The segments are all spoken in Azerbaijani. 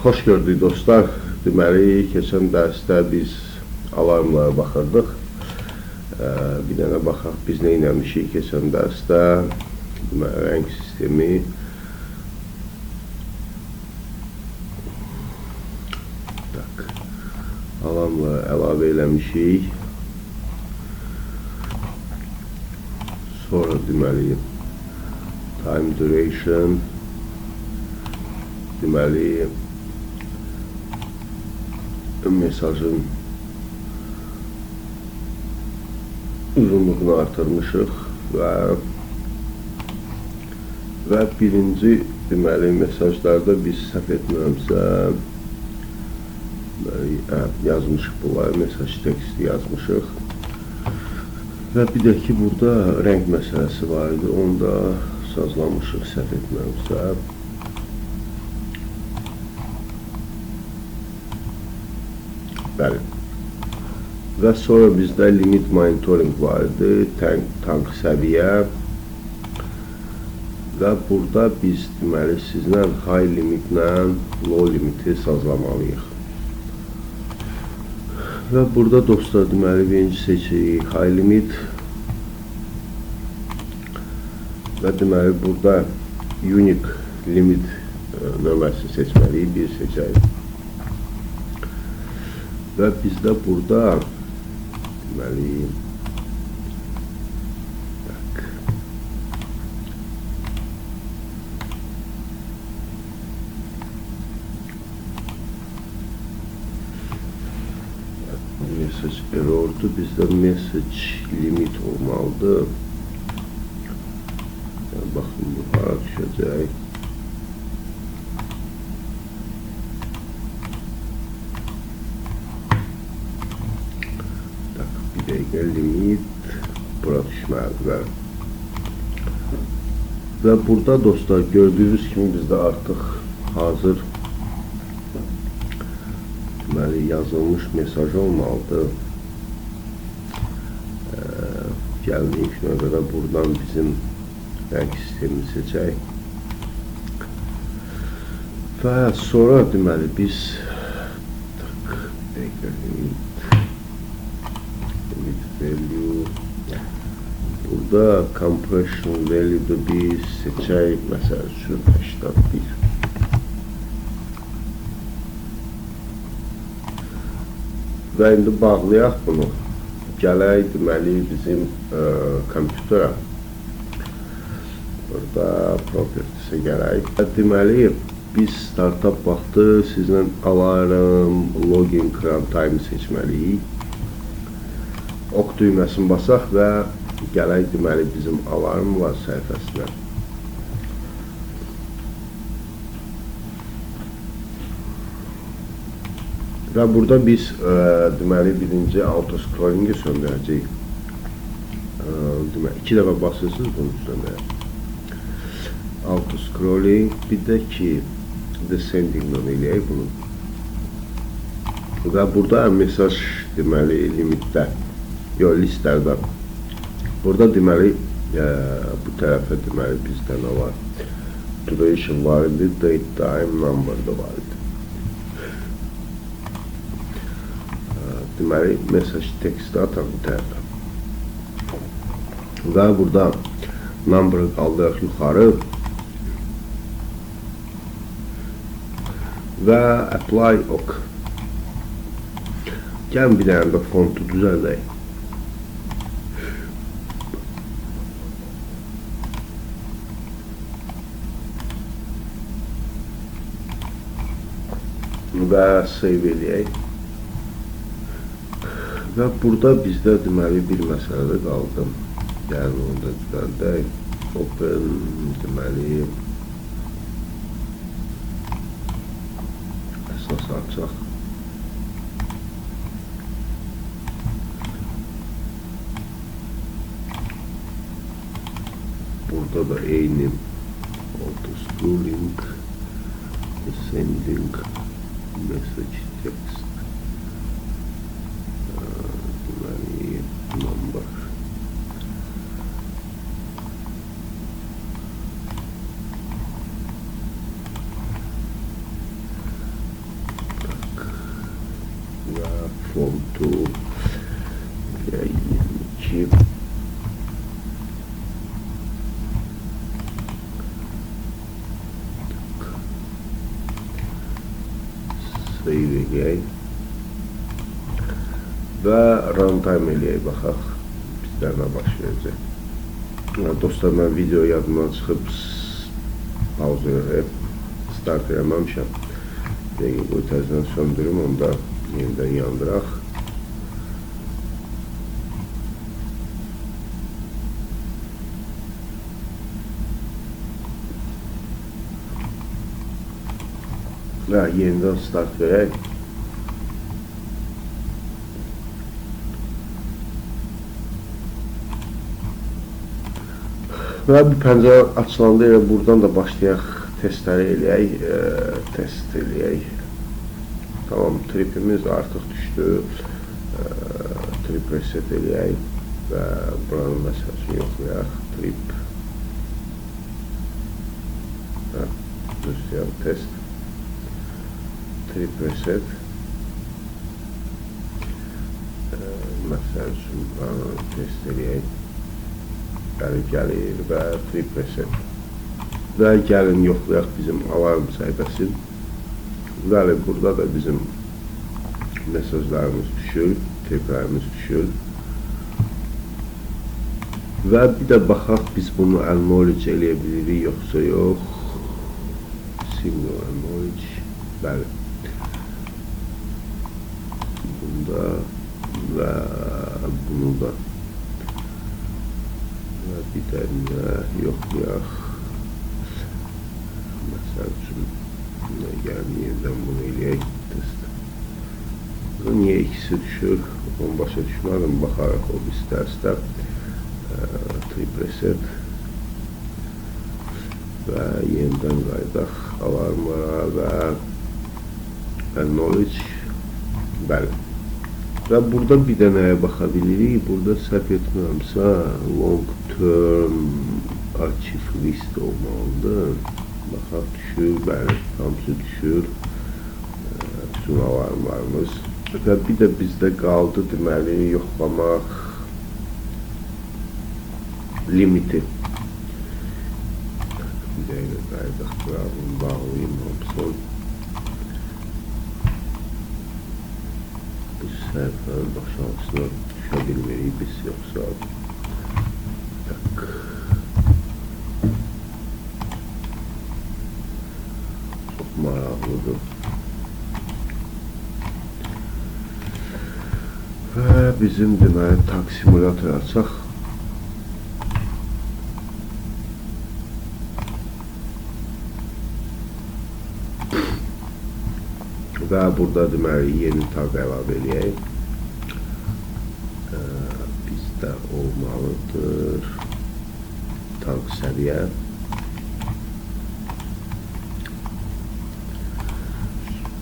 Xoş gördük dostlar. Deməli, keçən dərsdə biz alarmlara baxırdıq. Bir dənə baxaq, biz nə eləmişik keçən dərsdə. Deməli, rəng sistemi. Alarmları əlavə eləmişik. Sonra deməli, time duration. Deməli, mesajın uzunluğunu artırmışıq və birinci deməli mesajlarda biz səhv etmirəmsə yazmışıq bunları, mesaj teksti yazmışıq və bir də ki burada rəng məsələsi var idi, onu da sazlamışıq səhv etmirəmsə. Bəli. Və sonra bizdə limit monitoring vardı, tank səviyyə və burada biz deməli sizlə high limitlə low limiti sazlamalıyıq. Və burada dostlar deməli birinci seçirik high limit və deməli burada unique limit nömrəsini seçməliyik, bir seçək. Və bizdə burada deməli message error'du, bizdə message limit olmalıdır. Baxın bu hara düşəcək. Limit bura düşməlidir. Və burada dostlar gördüyünüz kimi bizdə artıq hazır deməli yazılmış mesaj olmalıdır. Gəlin ilk növbədə buradan bizim rəng sistemini seçək. Və sonra deməli biz value burada compression value'da bir seçək, məsəl üçün 81. Və indi bağlayaq bunu. Gələk deməli bizim kompüterə. Burada properties'e gələk. Deməli biz startup vaxtı sizlə alarm, login, run time seçməliyik. Ok düyməsini basaq və gələk deməli bizim alarm var səhifəsinə. Və burada biz deməli birinci auto scrollingi söndürəcəyik. Deməli 2 dəfə basırsınız bunun üstünə. Auto scrolling, bir də ki descending eləyək bunu. Və burada mesaj deməli limitdə. Yox, listlərdə. Burada deməli, bu tərəfə deməli bizdə nə var? Duration var idi, date, time, number da var idi. Deməli, mesaj teksti ataq bu tərəfə. Və burada number qaldıraq yuxarı. Və apply ok. Gəlin bir dənə də fontu düzəldək. Və save eləyək. Və burada bizdə deməli bir məsələdə qaldı. Gəlin onu da düzəldək. Open deməli əsas açaq. Burada da eyni auto scrolling, descending message text number. fontu 22 save eləyək və runtime eləyək, baxaq bizdə nə baş verəcək. Dostlar, mən video yadımdan çıxıb pauza start eləməmişəm. Dəqiq qoy təzdən söndürüm, onda yenidən yandıraq. Və yenidən start verək. Və bu pəncərə açılanda elə buradan da başlayaq testləri eləyək, test eləyək. Tamam, tripimiz artıq düşdü. Trip reset eləyək və buranın məsəl üçün yoxlayaq. Trip düzdəyəm, test. Trip reset. Məsəl üçün buranı test eləyək. Gəlir və trip reset. Və gəlin yoxlayaq bizim alarm səhifəsini. Bəli, burada da bizim mesajlarımız düşür, triplərimiz düşür. Və bir də baxaq, biz bunu acknowledge eləyə bilirik, yoxsa yox. Single acknowledge. Bəli. Bunda və bunu da bir dənə yoxlayaq. Məsəl üçün gəlin yerdən bunu eləyək test. Niyə ikisi düşür? Onu başa düşmədim. Baxaraq o istərsə trip reset və yenidən qaydaq alarmlara və acknowledge. Bəli. Və burada bir dənəyə baxa bilirik. Burada səhv etmirəmsə long term archive list olmalıdır. Baxaq, düşür, bəli, hamısı düşür. Bütün alarmlarımız. Və bir də bizdə qaldı deməli yoxlamaq limiti. Bir dəqiqə qaydaq, bunu bağlayayım hamısını. Səhifənin aşağısına düşə bilmərik biz, yoxsa çox maraqlıdır. Və bizim deməli tag simulatoru açaq. Və burada deməli yeni tag əlavə eləyək. Bizdə olmalıdır tag səviyyə.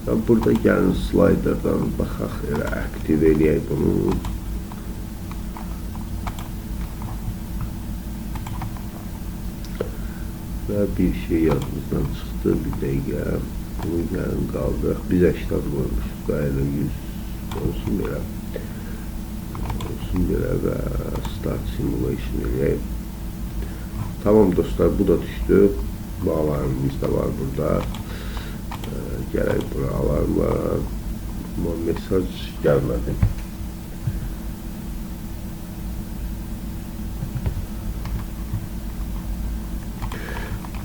Və burada gəlin slayderdən baxaq, elə aktiv eləyək bunu. Və bir şey yadımızdan çıxdı, bir dəqiqə. Bunu gəlin qaldıraq. Biz 80 qoymuşuz da elə 100 olsun belə. Olsun belə və start simulation eləyək. Tamam dostlar, bu da düşdü. Bu alarmımız da var burada. Gələk bura alarma. Amma mesaj gəlmədi.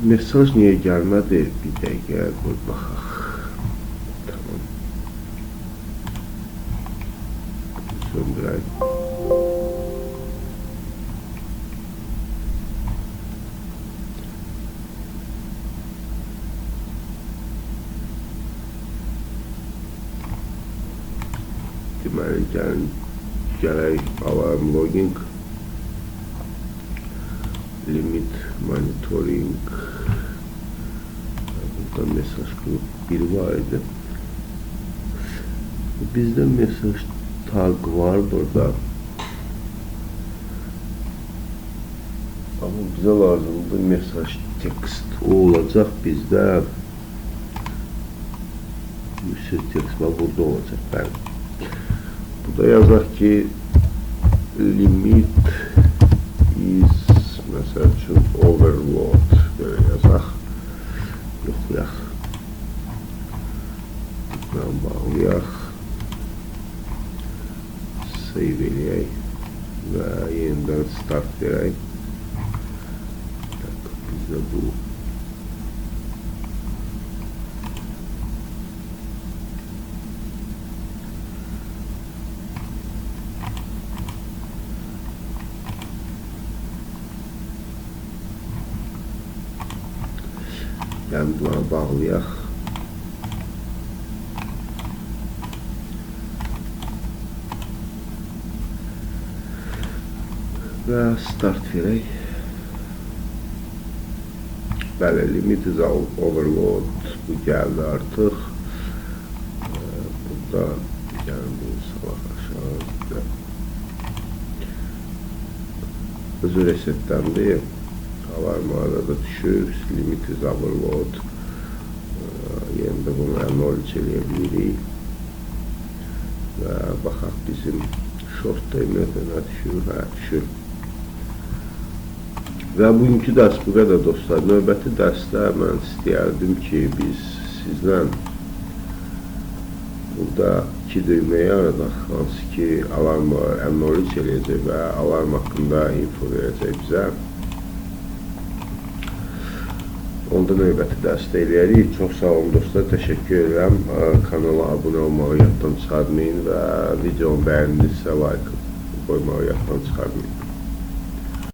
Mesaj niyə gəlmədi? Bir dəqiqə qoy baxaq. Tamam. Söndürək. Deməli, gələk alarm logging. Limit monitoring. Burada mesaj qrup 1 var idi. Bizdə mesaj tag var burada. Amma bizə lazımdır mesaj text. O olacaq bizdə. Mesaj text var, burada olacaq. Bəli. Burada yazaq ki limit is məsəl üçün overload belə yazaq. Yoxlayaq. Buradan bağlayaq. Save eləyək və yenidən start verək. Bizdə bu buna bağlayaq. Və start verək. Bəli, limit is overload. Bu gəldi artıq. Burada gəlin bunu salaq aşağı. Özü resetləndi. Alarmada da düşür. Limit is overload. Yenə də bunu 0 eləyə bilirik. Və baxaq bizim short timer nə düşür? Düşür. Və bugünkü dərs bu qədər dostlar. Növbəti dərsdə mən istəyərdim ki, biz sizlə burada 2 düyməyə aradaq, hansı ki alarmı 0 eləyəcək və alarm haqqında info verəcək bizə. Onda növbəti dərsdə eləyərik. Çox sağ olun dostlar, təşəkkür edirəm. Kanala abunə olmağı yaddan çıxarmayın və videonu bəyəndinizsə like qoymağı yaddan çıxarmayın.